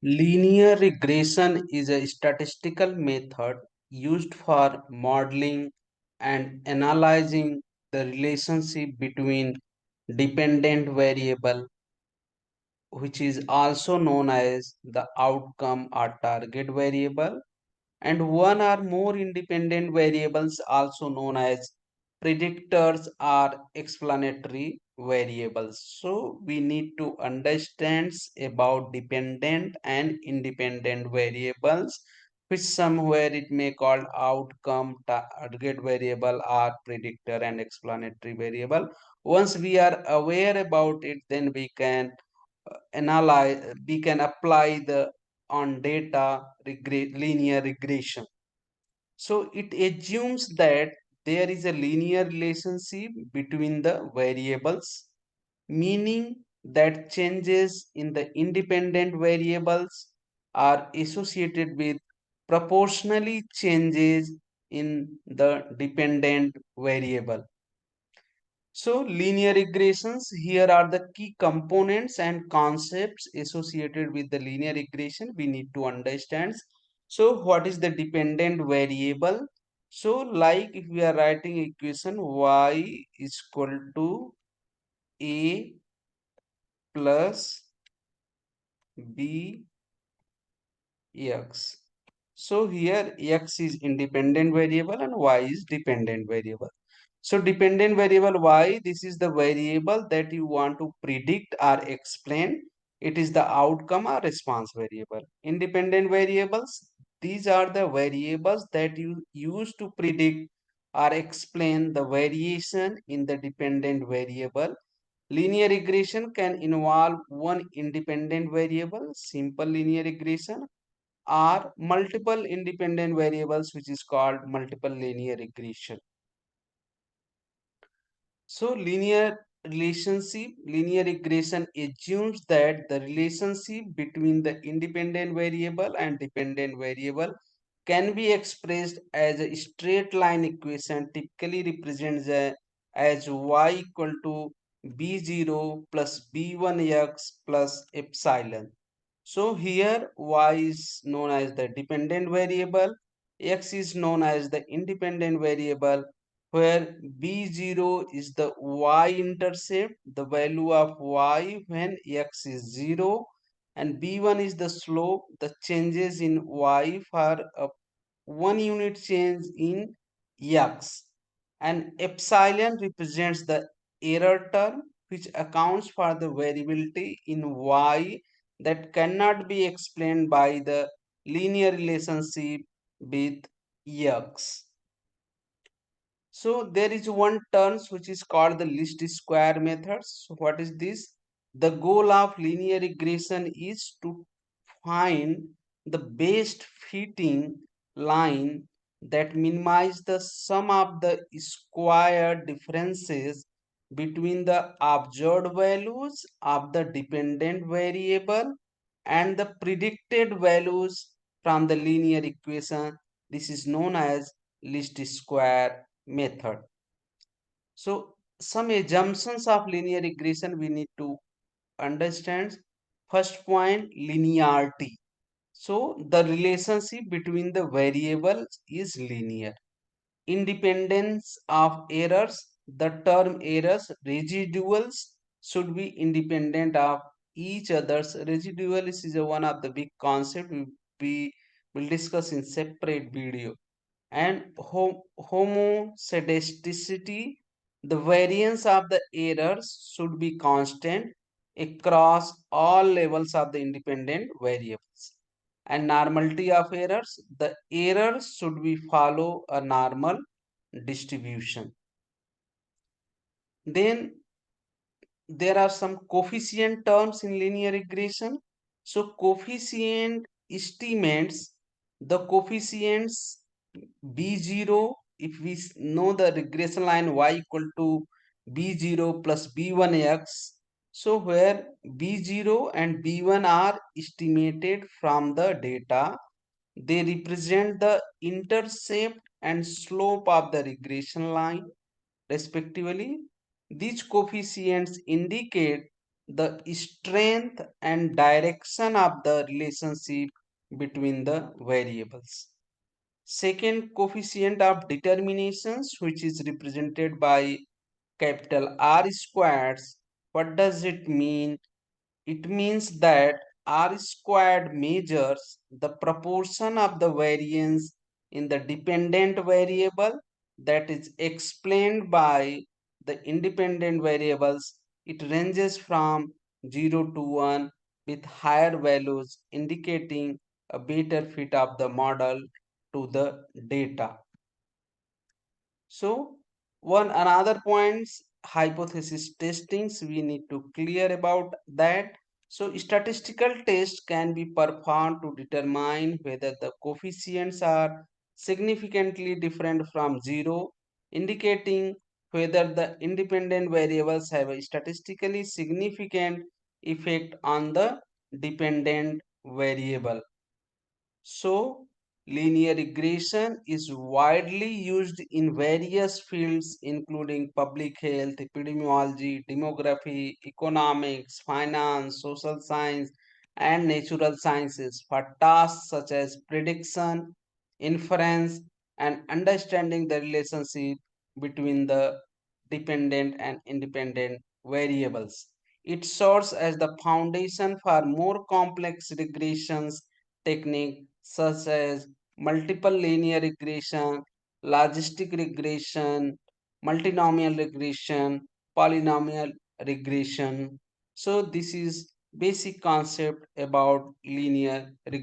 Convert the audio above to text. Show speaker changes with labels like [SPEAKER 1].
[SPEAKER 1] Linear regression is a statistical method used for modeling and analyzing the relationship between dependent variable, which is also known as the outcome or target variable, and one or more independent variables also known as predictors or explanatory variables. So we need to understand about dependent and independent variables, which somewhere it may called outcome, target variable, or predictor and explanatory variable. Once we are aware about it, then we can analyze, we can apply the on data linear regression. So it assumes that there is a linear relationship between the variables, meaning that changes in the independent variables are associated with proportionally changes in the dependent variable. So linear regressions, here are the key components and concepts associated with the linear regression we need to understand. So what is the dependent variable? So like if we are writing equation y is equal to a plus b x. So here x is independent variable and y is dependent variable. So dependent variable y, this is the variable that you want to predict or explain. It is the outcome or response variable. Independent variables, these are the variables that you use to predict or explain the variation in the dependent variable. Linear regression can involve one independent variable, simple linear regression, or multiple independent variables, which is called multiple linear regression. So linear regression assumes that the relationship between the independent variable and dependent variable can be expressed as a straight line equation, typically represents as y equal to b0 plus b1x plus epsilon. So here y is known as the dependent variable, x is known as the independent variable, where b0 is the y-intercept, the value of y when x is 0, and b1 is the slope, the changes in y for a 1 unit change in x, and epsilon represents the error term which accounts for the variability in y that cannot be explained by the linear relationship with x. So there is one term which is called the least square method. So what is this? The goal of linear regression is to find the best fitting line that minimize the sum of the square differences between the observed values of the dependent variable and the predicted values from the linear equation. This is known as least square method. So some assumptions of linear regression we need to understand. First point, linearity. So the relationship between the variables is linear. Independence of errors. The term errors, residuals, should be independent of each other's. Residuals is one of the big concept we will discuss in separate video. And homoscedasticity, the variance of the errors should be constant across all levels of the independent variables. And normality of errors, the errors should be follow a normal distribution. Then there are some coefficient terms in linear regression. So coefficient estimates the coefficients b0, if we know the regression line y equal to b0 plus b1x, so where b0 and b1 are estimated from the data, they represent the intercept and slope of the regression line respectively. These coefficients indicate the strength and direction of the relationship between the variables. Second, coefficient of determinations, which is represented by capital R squares. What does it mean? It means that R squared measures the proportion of the variance in the dependent variable that is explained by the independent variables. It ranges from 0 to 1 with higher values indicating a better fit of the model to the data. So, one another points hypothesis testings we need to clear about that. So, statistical tests can be performed to determine whether the coefficients are significantly different from zero, indicating whether the independent variables have a statistically significant effect on the dependent variable. So, linear regression is widely used in various fields, including public health, epidemiology, demography, economics, finance, social science, and natural sciences for tasks such as prediction, inference, and understanding the relationship between the dependent and independent variables. It serves as the foundation for more complex regressions techniques such as multiple linear regression, logistic regression, multinomial regression, polynomial regression. So this is basic concept about linear regression.